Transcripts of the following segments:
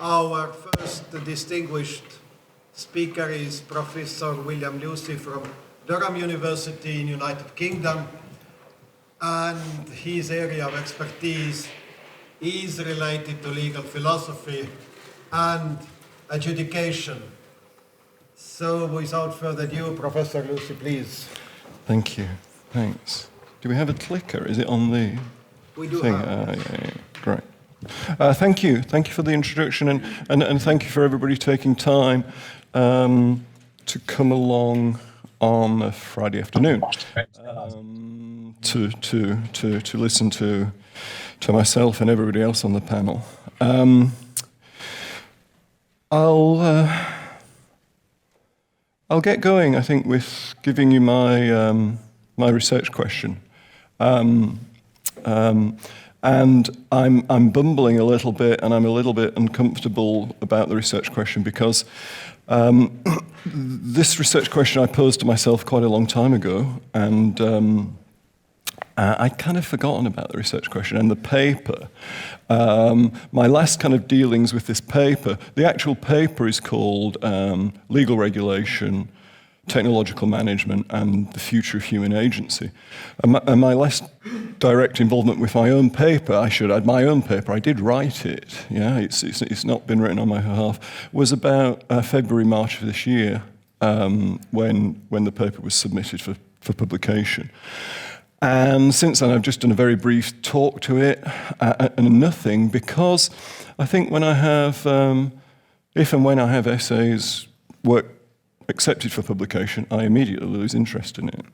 Our first distinguished speaker is Professor William Lucy from Durham University in United Kingdom, and his area of expertise is related to legal philosophy and adjudication. So without further ado, Professor Lucy, please. Thank you. Thanks. Do we have a clicker? Is it on the We do thing? have. Yeah. Great. Thank you. Thank you for the introduction, and thank you for everybody taking time to come along on a Friday afternoon to listen to myself and everybody else on the panel. I'll get going, I think, with giving you my my research question. And I'm bumbling a little bit, and I'm a little bit uncomfortable about the research question because this research question I posed to myself quite a long time ago, and I'd kind of forgotten about the research question and the paper. My last kind of dealings with this paper, the actual paper is called Legal Regulation, Technological Management and the Future of Human Agency. And my last direct involvement with my own paper, I should add, my own paper, I did write it, yeah, it's not been written on my behalf, was about February, March of this year, when the paper was submitted for publication. And since then, I've just done a very brief talk to it, and nothing, because I think when I have, if and when I have essays work accepted for publication, I immediately lose interest in it.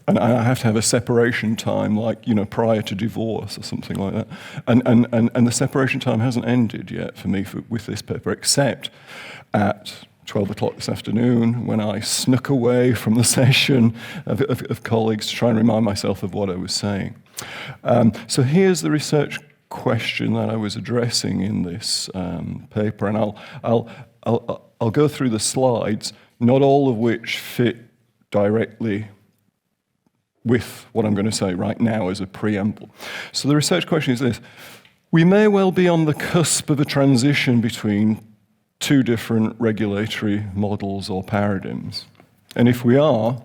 And I have to have a separation time, like, you know, prior to divorce or something like that. And the separation time hasn't ended yet for me with this paper, except at 12 o'clock this afternoon when I snuck away from the session of colleagues to try and remind myself of what I was saying. So here's the research question that I was addressing in this paper, and I'll go through the slides, not all of which fit directly with what I'm going to say right now as a preamble. So the research question is this: we may well be on the cusp of a transition between two different regulatory models or paradigms. And if we are,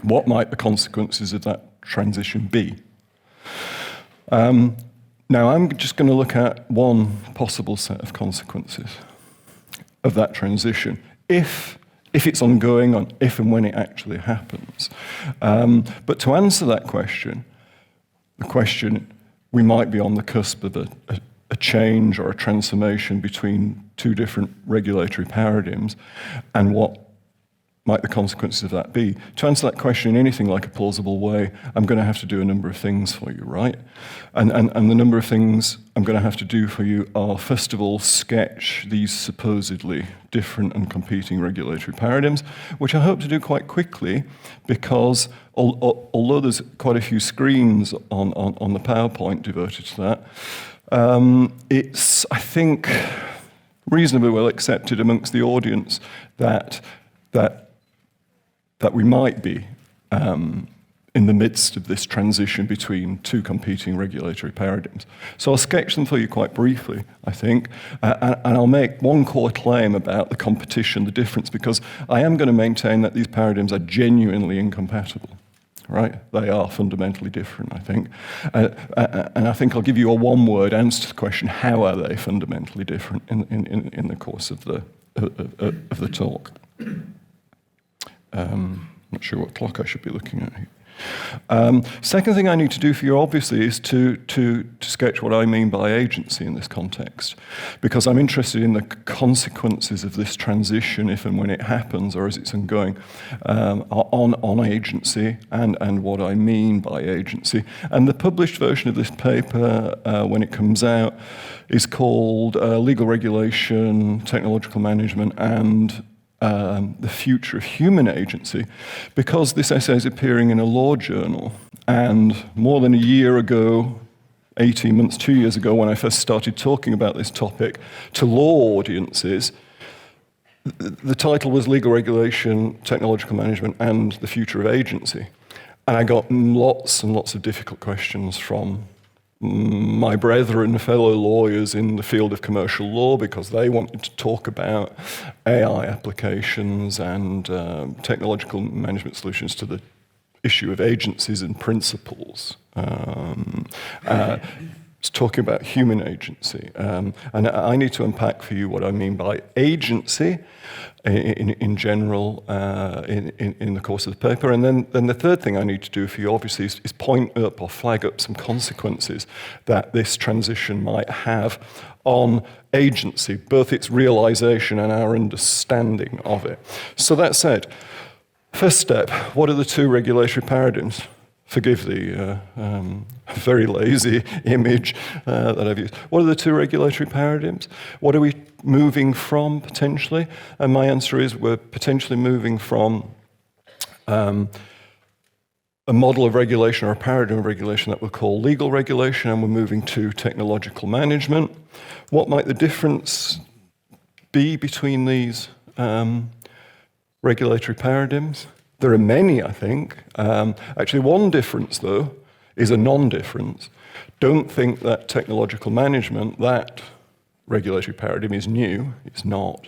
what might the consequences of that transition be? Now, I'm just going to look at one possible set of consequences of that transition, if it's ongoing, on if and when it actually happens. But to answer that question, the question, we might be on the cusp of a change or a transformation between two different regulatory paradigms, and what might the consequences of that be? To answer that question in anything like a plausible way, I'm going to have to do a number of things for you, right? And the number of things I'm going to have to do for you are, first of all, sketch these supposedly different and competing regulatory paradigms, which I hope to do quite quickly, because although there's quite a few screens on the PowerPoint devoted to that, it's, I think, reasonably well accepted amongst the audience that we might be in the midst of this transition between two competing regulatory paradigms. So I'll sketch them for you quite briefly, I think, and I'll make one core claim about the competition, the difference, because I am going to maintain that these paradigms are genuinely incompatible. Right? They are fundamentally different, I think. And I think I'll give you a one-word answer to the question, how are they fundamentally different in the course of the talk. Not sure what clock I should be looking at here. Second thing I need to do for you, obviously, is to sketch what I mean by agency in this context, because I'm interested in the consequences of this transition, if and when it happens, or as it's ongoing, on agency, and what I mean by agency. And the published version of this paper, when it comes out, is called Legal Regulation, Technological Management, and the Future of Human Agency, because this essay is appearing in a law journal, and more than a year ago, 18 months, 2 years ago, when I first started talking about this topic to law audiences, the title was Legal Regulation, Technological Management, and the Future of Agency. And I got lots and lots of difficult questions from my brethren, fellow lawyers in the field of commercial law, because they wanted to talk about AI applications and technological management solutions to the issue of agencies and principles. It's talking about human agency. And I need to unpack for you what I mean by agency in general in the course of the paper. And then the third thing I need to do for you, obviously, is point up or flag up some consequences that this transition might have on agency, both its realization and our understanding of it. So that said, first step, what are the two regulatory paradigms? Forgive the very lazy image that I've used. What are the two regulatory paradigms? What are we moving from, potentially? And my answer is we're potentially moving from a model of regulation or a paradigm of regulation that we'll call legal regulation, and we're moving to technological management. What might the difference be between these regulatory paradigms? There are many, I think. Actually, one difference, though, is a non-difference. Don't think that technological management, that regulatory paradigm, is new. It's not.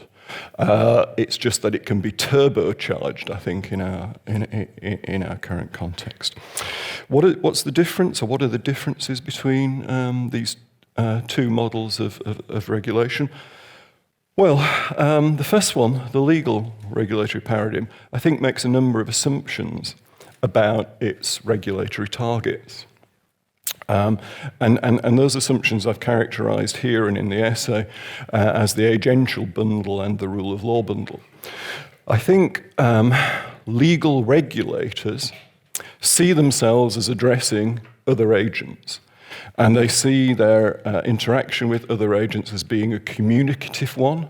It's just that it can be turbocharged, I think, in our current context. What's the difference, or what are the differences between these two models of regulation? Well, the first one, the legal regulatory paradigm, I think makes a number of assumptions about its regulatory targets. And those assumptions I've characterized here and in the essay as the agential bundle and the rule of law bundle. I think legal regulators see themselves as addressing other agents. And they see their interaction with other agents as being a communicative one,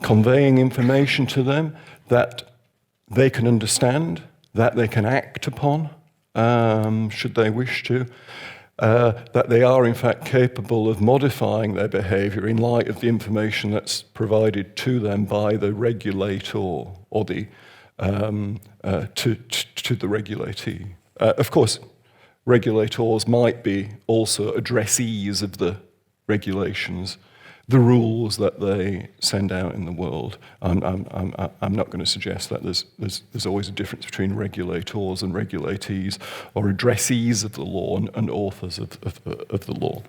conveying information to them that they can understand, that they can act upon, should they wish to, that they are in fact capable of modifying their behavior in light of the information that's provided to them by the regulator or the to the regulatee. Of course, regulators might be also addressees of the regulations, the rules that they send out in the world. I'm not going to suggest that there's always a difference between regulators and regulatees, or addressees of the law and authors of the law.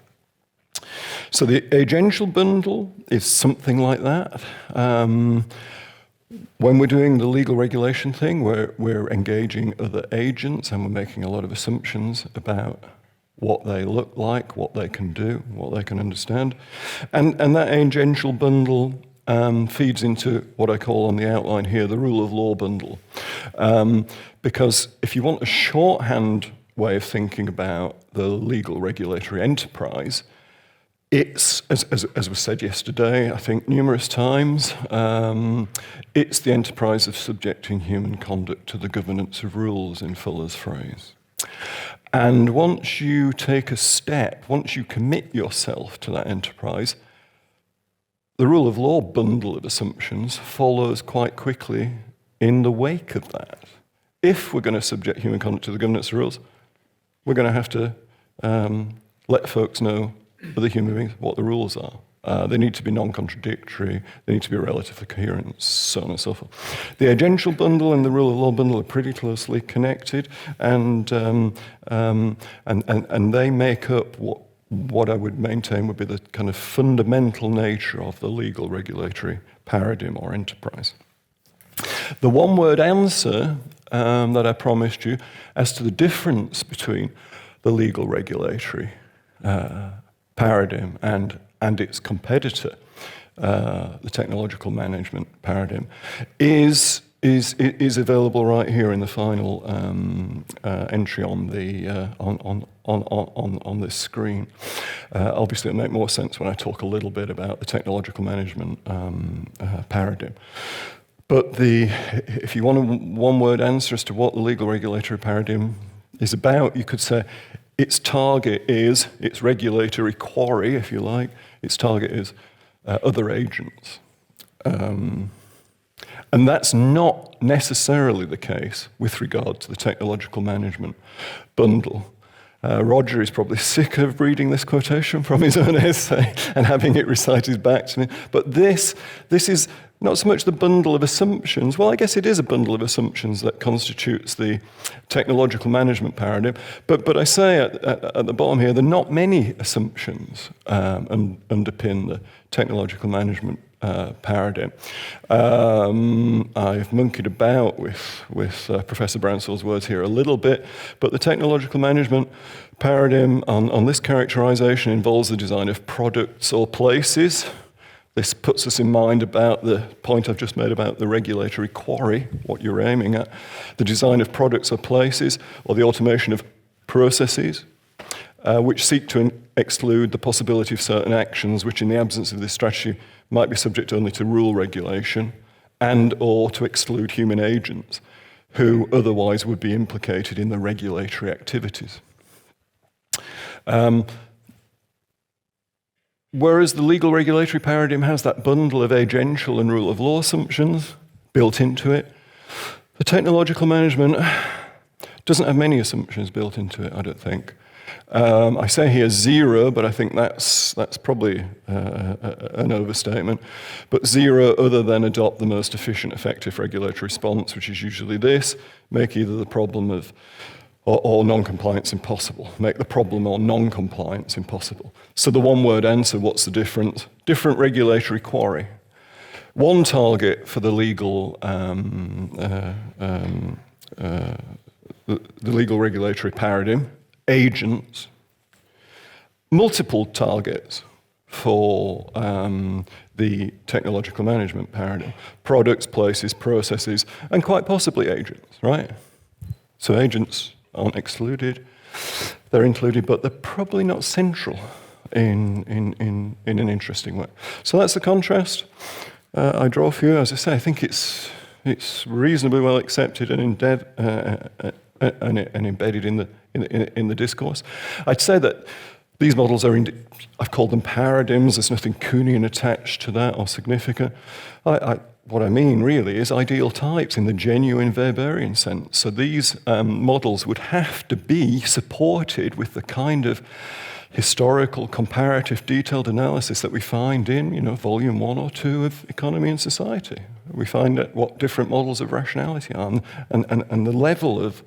So the agential bundle is something like that. When we're doing the legal regulation thing, we're engaging other agents and we're making a lot of assumptions about what they look like, what they can do, what they can understand. And that agential bundle feeds into what I call on the outline here, the rule of law bundle. Because if you want a shorthand way of thinking about the legal regulatory enterprise, it's, as was said yesterday, I think numerous times, it's the enterprise of subjecting human conduct to the governance of rules, in Fuller's phrase. And once you take a step, once you commit yourself to that enterprise, the rule of law bundle of assumptions follows quite quickly in the wake of that. If we're going to subject human conduct to the governance of rules, we're going to have to let folks know, other human beings, what the rules are. They need to be non-contradictory, they need to be relatively coherent, so on and so forth. The agential bundle and the rule of law bundle are pretty closely connected, and they make up what I would maintain would be the kind of fundamental nature of the legal regulatory paradigm or enterprise. The one-word answer that I promised you as to the difference between the legal regulatory paradigm and its competitor, the technological management paradigm, is available right here in the final entry on the on this screen. Obviously, it'll make more sense when I talk a little bit about the technological management paradigm. But if you want a one-word answer as to what the legal regulatory paradigm is about, you could say its target is, its regulatory quarry, if you like, its target is other agents. And that's not necessarily the case with regard to the technological management bundle. Roger is probably sick of reading this quotation from his own essay and having it recited back to me. But this is not so much the bundle of assumptions. Well, I guess it is a bundle of assumptions that constitutes the technological management paradigm. But I say at the bottom here, there are not many assumptions underpin the technological management paradigm. I've monkeyed about with Professor Bransell's words here a little bit, but the technological management paradigm on this characterization involves the design of products or places. This puts us in mind about the point I've just made about the regulatory quarry, what you're aiming at, the design of products or places, or the automation of processes, which seek to exclude the possibility of certain actions which, in the absence of this strategy, might be subject only to rule regulation, and or to exclude human agents who otherwise would be implicated in the regulatory activities. Whereas the legal regulatory paradigm has that bundle of agential and rule of law assumptions built into it, the technological management doesn't have many assumptions built into it, I don't think. I say here zero, but I think that's probably an overstatement. But zero other than adopt the most efficient, effective regulatory response, which is usually this: make either the problem of or non-compliance impossible. Make the problem or non-compliance impossible. So the one-word answer, what's the difference? Different regulatory quarry. One target for the legal regulatory paradigm, agents. Multiple targets for the technological management paradigm. Products, places, processes, and quite possibly agents, right? So agents aren't excluded. They're included, but they're probably not central in an interesting way. So that's the contrast I draw for you. As I say, I think it's reasonably well accepted and embedded in the discourse. I'd say that these models are, I've called them paradigms. There's nothing Kuhnian attached to that or significant. What I mean really is ideal types in the genuine Weberian sense. So these models would have to be supported with the kind of historical, comparative, detailed analysis that we find in, volume 1 or 2 of Economy and Society. We find out what different models of rationality are, and the level of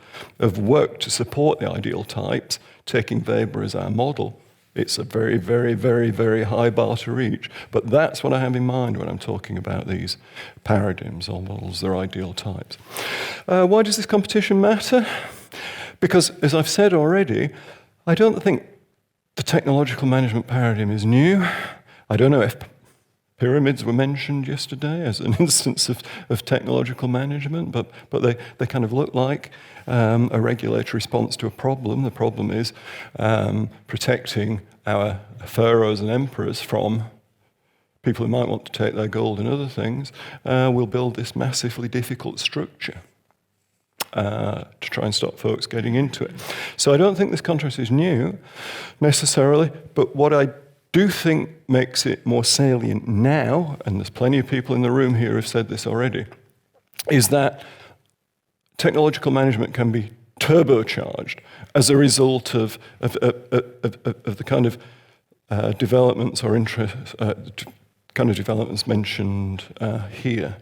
work to support the ideal types, taking Weber as our model. It's a very, very, very, very high bar to reach. But that's what I have in mind when I'm talking about these paradigms or models, their ideal types. Why does this competition matter? Because, as I've said already, I don't think the technological management paradigm is new. I don't know if pyramids were mentioned yesterday as an instance of technological management, but they kind of look like a regulatory response to a problem. The problem is protecting our pharaohs and emperors from people who might want to take their gold and other things. We'll build this massively difficult structure to try and stop folks getting into it. So I don't think this contrast is new necessarily, but what I do think makes it more salient now, and there's plenty of people in the room here who've said this already, is that technological management can be turbocharged as a result of the kind of developments or interest, kind of developments mentioned here.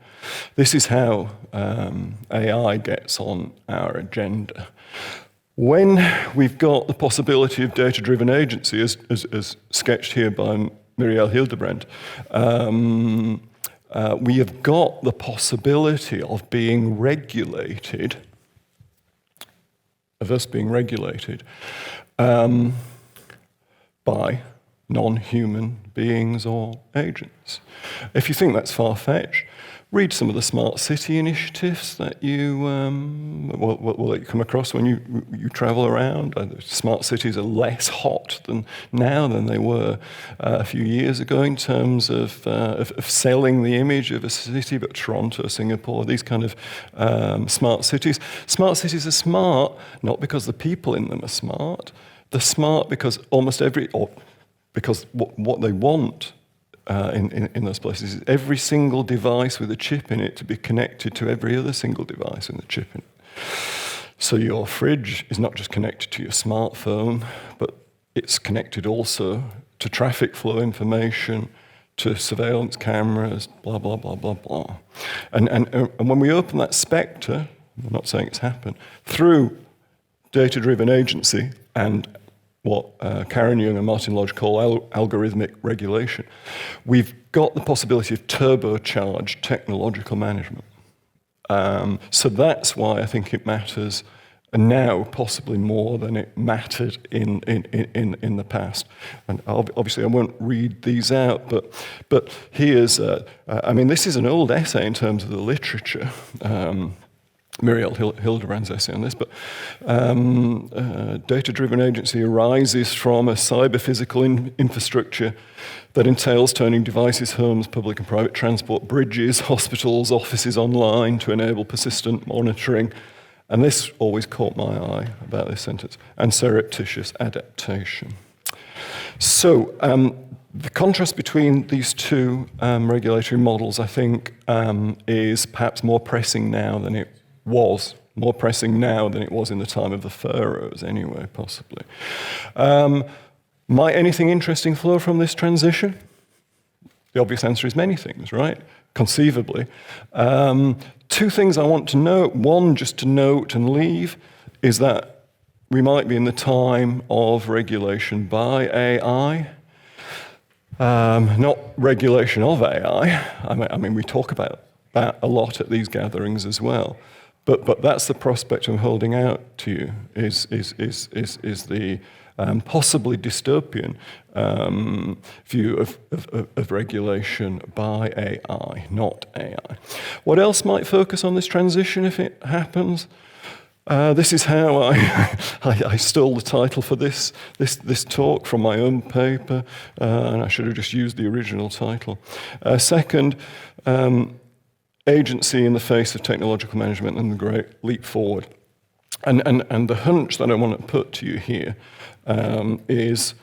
This is how AI gets on our agenda. When we've got the possibility of data-driven agency, as sketched here by Muriel Hildebrand, we have got the possibility of being regulated, of us being regulated, by non-human beings or agents. If you think that's far-fetched, read some of the smart city initiatives that you will come across when you travel around. Smart cities are less hot now than they were a few years ago in terms of selling the image of a city, but Toronto, Singapore, these kind of smart cities. Smart cities are smart not because the people in them are smart. They're smart because because what they want in those places is every single device with a chip in it to be connected to every other single device with a chip in it. So your fridge is not just connected to your smartphone, but it's connected also to traffic flow information, to surveillance cameras, blah, blah, blah, blah, blah. And when we open that spectre, I'm not saying it's happened, through data-driven agency and what Karen Jung and Martin Lodge call algorithmic regulation, we've got the possibility of turbocharged technological management. So that's why I think it matters now possibly more than it mattered in the past. And obviously I won't read these out, but here's, I mean, this is an old essay in terms of the literature, Muriel Hildebrand's essay on this, but data-driven agency arises from a cyber-physical infrastructure that entails turning devices, homes, public and private transport, bridges, hospitals, offices online to enable persistent monitoring. And this always caught my eye about this sentence, and surreptitious adaptation. So the contrast between these two regulatory models, I think, is perhaps more pressing now than it was. More pressing now than it was in the time of the pharaohs, anyway, possibly. Might anything interesting flow from this transition? The obvious answer is many things, right? Conceivably. Two things I want to note. One, just to note and leave, is that we might be in the time of regulation by AI. Not regulation of AI. I mean, we talk about that a lot at these gatherings as well. But that's the prospect I'm holding out to you, is the possibly dystopian view of regulation by AI, not AI. What else might focus on this transition if it happens? This is how I stole the title for this talk from my own paper, and I should have just used the original title. Second, agency in the face of technological management and the great leap forward. And the hunch that I want to put to you here is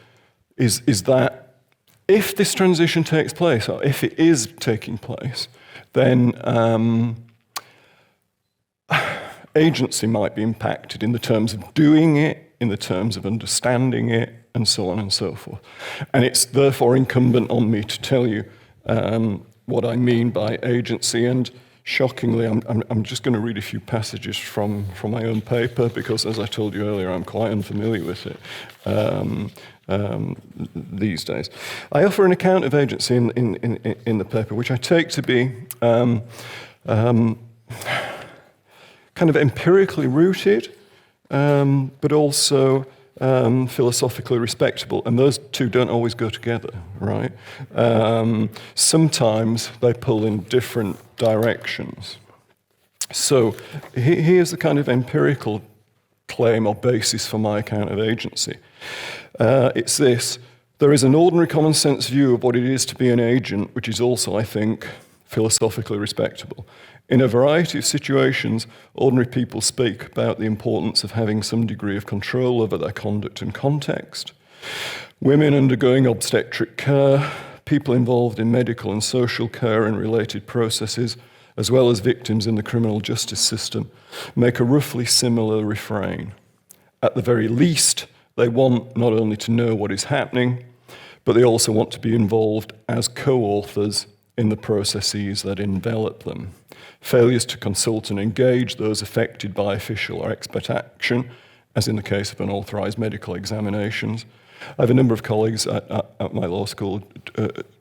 that if this transition takes place, or if it is taking place, then agency might be impacted in the terms of doing it, in the terms of understanding it, and so on and so forth. And it's therefore incumbent on me to tell you what I mean by agency. And shockingly, I'm just going to read a few passages from my own paper, because as I told you earlier, I'm quite unfamiliar with it these days. I offer an account of agency in the paper, which I take to be kind of empirically rooted, but also philosophically respectable, and those two don't always go together, right? Sometimes they pull in different directions. So here's the kind of empirical claim or basis for my account of agency. It's this: there is an ordinary common sense view of what it is to be an agent, which is also, I think, philosophically respectable. In a variety of situations, ordinary people speak about the importance of having some degree of control over their conduct and context. Women undergoing obstetric care, people involved in medical and social care and related processes, as well as victims in the criminal justice system, make a roughly similar refrain. At the very least, they want not only to know what is happening, but they also want to be involved as co-authors in the processes that envelop them. Failures to consult and engage those affected by official or expert action, as in the case of unauthorized medical examinations. I have a number of colleagues at my law school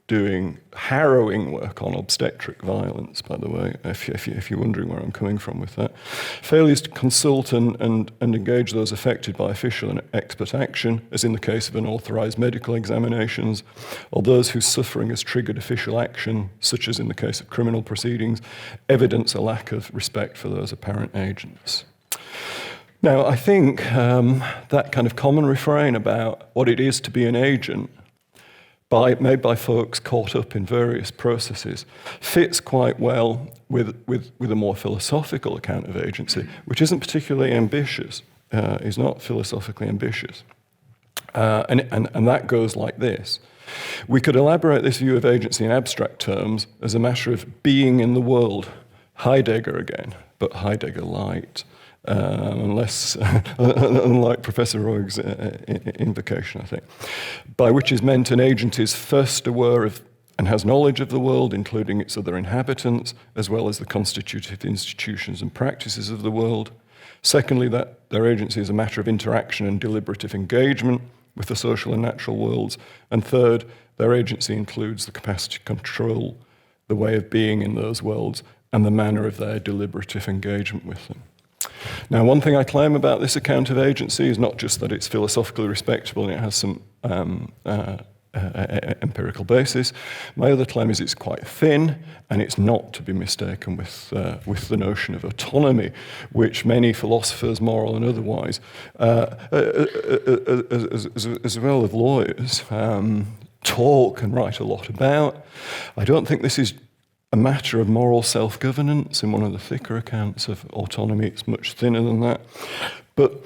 doing harrowing work on obstetric violence, by the way, if you're wondering where I'm coming from with that. Failures to consult and engage those affected by official and expert action, as in the case of unauthorized medical examinations, or those whose suffering has triggered official action, such as in the case of criminal proceedings, evidence a lack of respect for those apparent agents. Now, I think that kind of common refrain about what it is to be an agent, made by folks caught up in various processes, fits quite well with a more philosophical account of agency, which isn't particularly ambitious, is not philosophically ambitious. And that goes like this. We could elaborate this view of agency in abstract terms as a matter of being in the world. Heidegger again, but Heidegger light. unlike Professor Roig's invocation, I think, by which is meant an agent is first aware of and has knowledge of the world, including its other inhabitants, as well as the constitutive institutions and practices of the world. Secondly, that their agency is a matter of interaction and deliberative engagement with the social and natural worlds. And third, their agency includes the capacity to control the way of being in those worlds and the manner of their deliberative engagement with them. Now, one thing I claim about this account of agency is not just that it's philosophically respectable and it has some empirical basis. My other claim is it's quite thin, and it's not to be mistaken with the notion of autonomy, which many philosophers, moral and otherwise, as well as lawyers, talk and write a lot about. I don't think this is a matter of moral self-governance. In one of the thicker accounts of autonomy, it's much thinner than that. But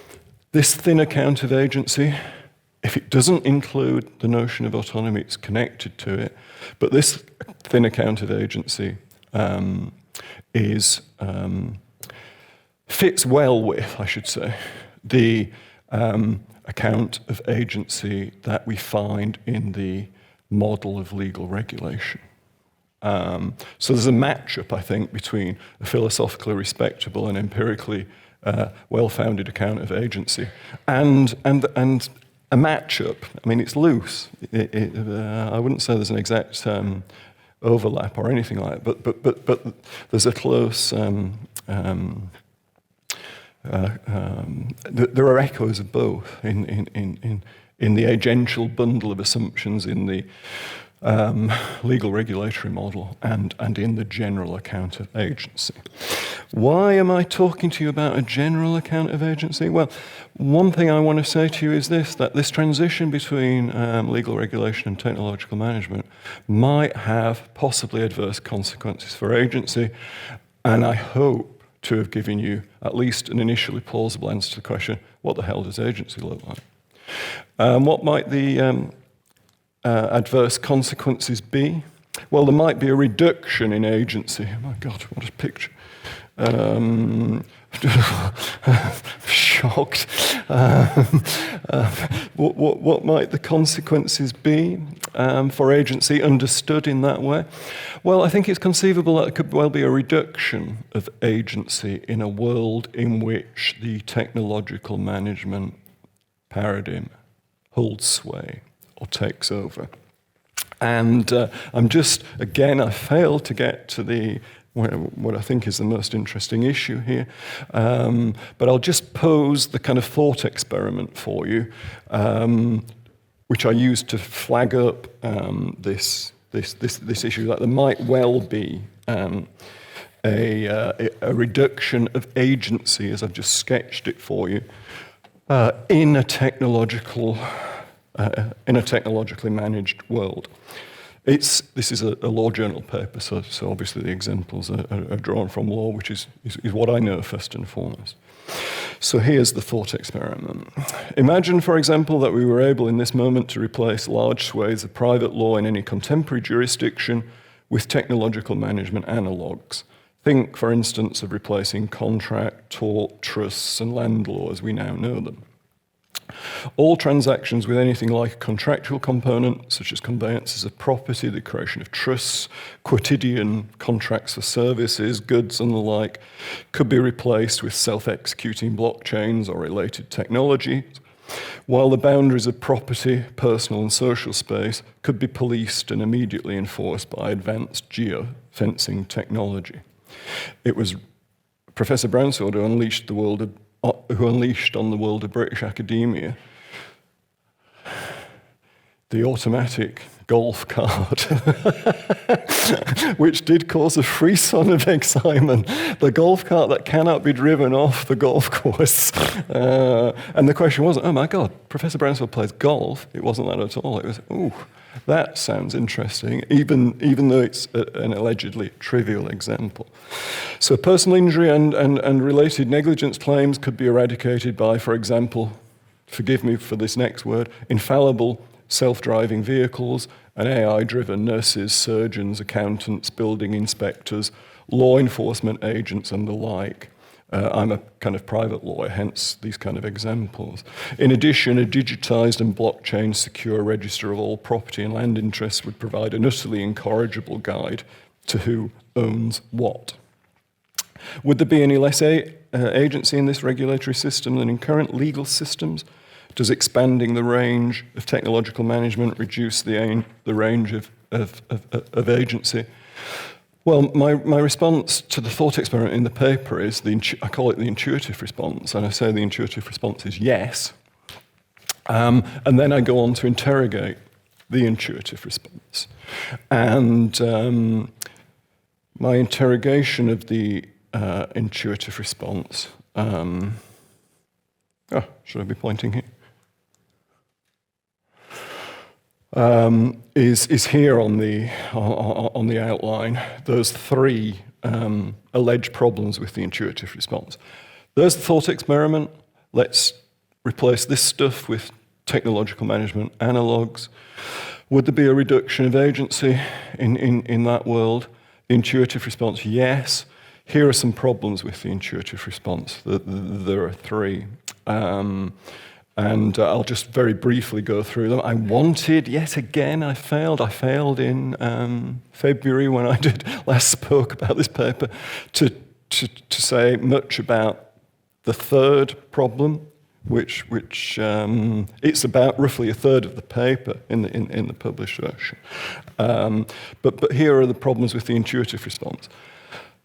this thin account of agency, if it doesn't include the notion of autonomy, it's connected to it. But this thin account of agency fits well with, I should say, the account of agency that we find in the model of legal regulation. So there's a matchup, I think, between a philosophically respectable and empirically well-founded account of agency and a matchup. I mean, it's loose. I wouldn't say there's an exact overlap or anything like that, but there's a close. There are echoes of both in the agential bundle of assumptions in the legal regulatory model and in the general account of agency. Why am I talking to you about a general account of agency? Well, one thing I want to say to you is this, that this transition between legal regulation and technological management might have possibly adverse consequences for agency, and I hope to have given you at least an initially plausible answer to the question, what the hell does agency look like? What might the adverse consequences be? Well, there might be a reduction in agency. Oh my God, what a picture. Shocked. What might the consequences be for agency understood in that way? Well, I think it's conceivable that it could well be a reduction of agency in a world in which the technological management paradigm holds sway or takes over. And I'm just, again, I failed to get to what I think is the most interesting issue here. But I'll just pose the kind of thought experiment for you, which I used to flag up this issue, that there might well be a reduction of agency, as I've just sketched it for you, in a technologically managed world. This is a law journal paper, so obviously the examples are drawn from law, which is what I know first and foremost. So here's the thought experiment. Imagine, for example, that we were able in this moment to replace large swathes of private law in any contemporary jurisdiction with technological management analogues. Think, for instance, of replacing contract, tort, trusts, and land law as we now know them. All transactions with anything like a contractual component, such as conveyances of property, the creation of trusts, quotidian contracts for services, goods and the like, could be replaced with self-executing blockchains or related technology, while the boundaries of property, personal and social space could be policed and immediately enforced by advanced geofencing technology. It was Professor Bransfield who unleashed on the world of British academia the automatic golf cart, which did cause a frisson of excitement. The golf cart that cannot be driven off the golf course. And the question wasn't, oh my God, Professor Bransfield plays golf. It wasn't that at all. It was, ooh, that sounds interesting, even though it's an allegedly trivial example. So personal injury and related negligence claims could be eradicated by, for example, forgive me for this next word, infallible self-driving vehicles and AI-driven nurses, surgeons, accountants, building inspectors, law enforcement agents and the like. I'm a kind of private lawyer, hence these kind of examples. In addition, a digitized and blockchain secure register of all property and land interests would provide an utterly incorrigible guide to who owns what. Would there be any less agency in this regulatory system than in current legal systems? Does expanding the range of technological management reduce the range of agency? Well, my response to the thought experiment in the paper is, I call it the intuitive response, and I say the intuitive response is yes. And then I go on to interrogate the intuitive response. And my interrogation of the intuitive response, should I be pointing here? Is here on the outline. Those three alleged problems with the intuitive response. There's the thought experiment. Let's replace this stuff with technological management analogues. Would there be a reduction of agency in that world? The intuitive response, yes. Here are some problems with the intuitive response. There are three. And I'll just very briefly go through them. I wanted, yet again, I failed. I failed in February when I last spoke about this paper to say much about the third problem, which it's about roughly a third of the paper in the published version. But here are the problems with the intuitive response.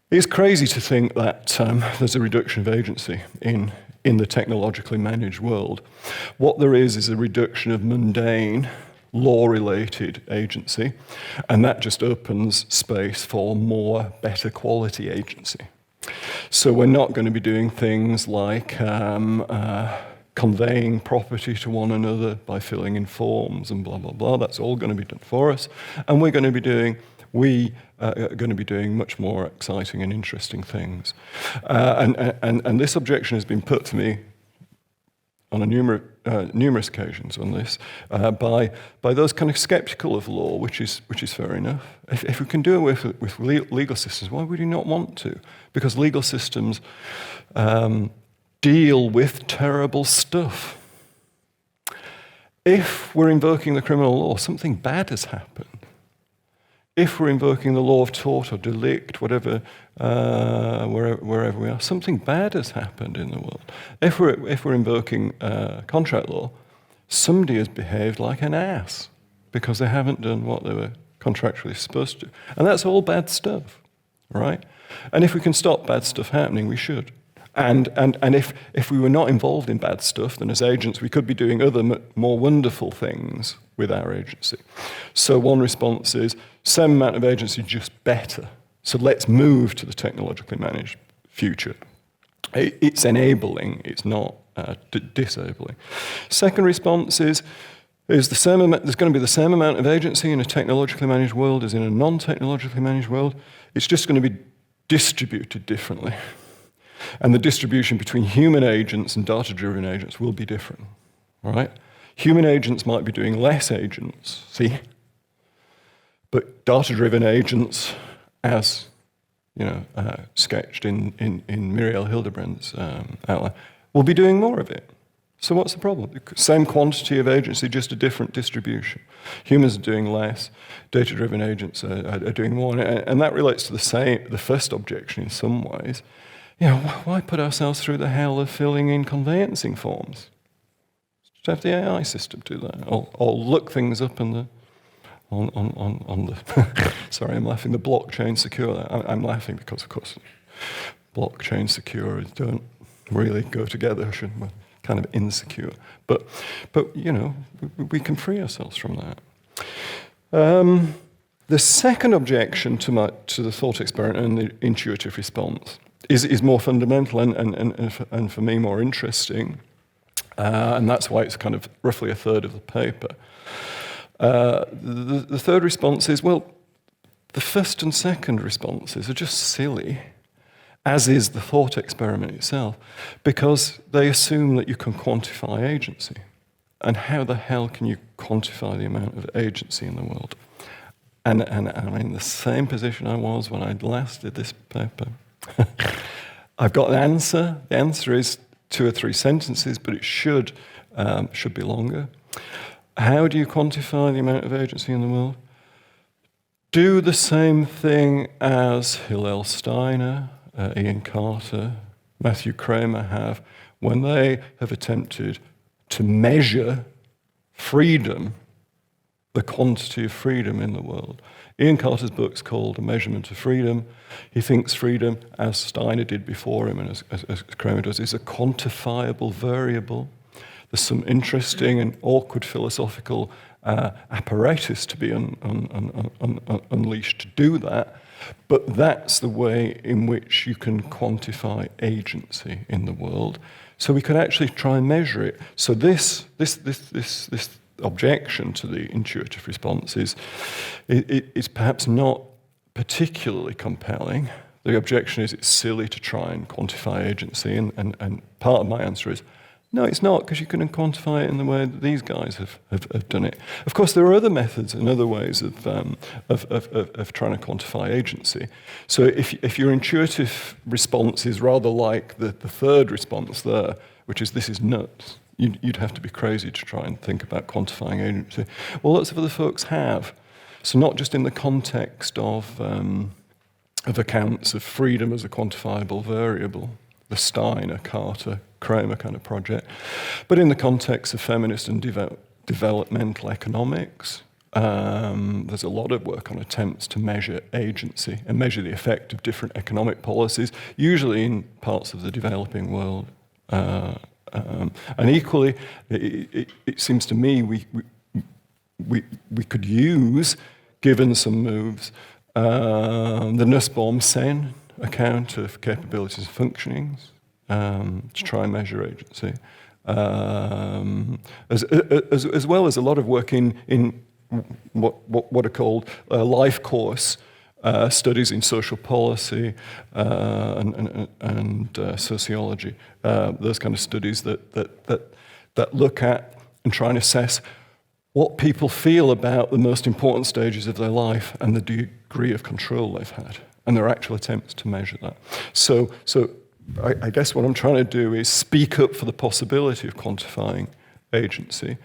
It's crazy to think that there's a reduction of agency in the technologically managed world. What there is a reduction of mundane, law-related agency, and that just opens space for more, better quality agency. So we're not going to be doing things like conveying property to one another by filling in forms and blah, blah, blah. That's all going to be done for us. And we are going to be doing much more exciting and interesting things. And this objection has been put to me on numerous occasions on this by those kind of skeptical of law, which is fair enough. If we can do it with legal systems, why would you not want to? Because legal systems deal with terrible stuff. If we're invoking the criminal law, something bad has happened. If we're invoking the law of tort or delict, whatever, wherever we are, something bad has happened in the world. If we're invoking contract law, somebody has behaved like an ass because they haven't done what they were contractually supposed to. And that's all bad stuff, right? And if we can stop bad stuff happening, we should. And if we were not involved in bad stuff, then as agents, we could be doing other more wonderful things with our agency. So one response is, same amount of agency, just better. So let's move to the technologically managed future. It's enabling, it's not disabling. Second response is the same amount, there's going to be the same amount of agency in a technologically managed world as in a non-technologically managed world. It's just going to be distributed differently. And the distribution between human agents and data-driven agents will be different, all right? Human agents might be doing less agents, see? But data-driven agents, as sketched in Muriel Hildebrand's outline, will be doing more of it. So what's the problem? Same quantity of agency, just a different distribution. Humans are doing less, data-driven agents are doing more, and that relates to the first objection in some ways. Why put ourselves through the hell of filling in conveyancing forms? Just have the AI system do that, or look things up on the sorry, I'm laughing. The blockchain secure. I'm laughing because, of course, blockchain secure don't really go together. We're kind of insecure, but we can free ourselves from that. The second objection to the thought experiment and the intuitive response is more fundamental and for me more interesting, and that's why it's kind of roughly a third of the paper. The third response is, well, the first and second responses are just silly, as is the thought experiment itself, because they assume that you can quantify agency. And how the hell can you quantify the amount of agency in the world? And I'm in the same position I was when I last did this paper. I've got an answer. The answer is 2 or 3 sentences, but it should be longer. How do you quantify the amount of agency in the world? Do the same thing as Hillel Steiner, Ian Carter, Matthew Kramer have when they have attempted to measure freedom, the quantity of freedom in the world. Ian Carter's book's called A Measurement of Freedom. He thinks freedom, as Steiner did before him and as Kramer does, is a quantifiable variable. There's some interesting and awkward philosophical apparatus to be unleashed to do that, but that's the way in which you can quantify agency in the world. So we could actually try and measure it. So this objection to the intuitive response is perhaps not particularly compelling. The objection is it's silly to try and quantify agency, and part of my answer is no, it's not, because you can quantify it in the way that these guys have done it. Of course, there are other methods and other ways of trying to quantify agency. So if your intuitive response is rather like the third response there, which is this is nuts, you'd have to be crazy to try and think about quantifying agency. Well, lots of other folks have. So not just in the context of accounts of freedom as a quantifiable variable, the Steiner, Carter, Kramer kind of project, but in the context of feminist and developmental economics, there's a lot of work on attempts to measure agency and measure the effect of different economic policies, usually in parts of the developing world. And equally, it seems to me we could use, given some moves, the Nussbaum-Sen account of capabilities and functionings to try and measure agency, as well as a lot of work in what are called life course studies in social policy and sociology. Those kind of studies that look at and try and assess what people feel about the most important stages of their life and the degree of control they've had. And there are actual attempts to measure that. So I guess what I'm trying to do is speak up for the possibility of quantifying agency.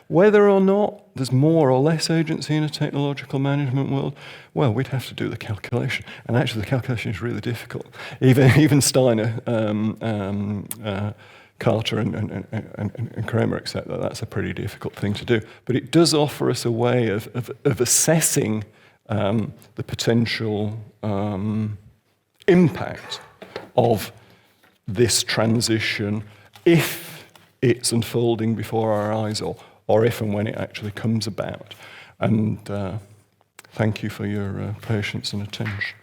Whether or not there's more or less agency in a technological management world, well, we'd have to do the calculation. And actually, the calculation is really difficult. Even Steiner, Carter and Kramer accept that that's a pretty difficult thing to do. But it does offer us a way of assessing the potential impact of this transition if it's unfolding before our eyes or if and when it actually comes about. And thank you for your patience and attention.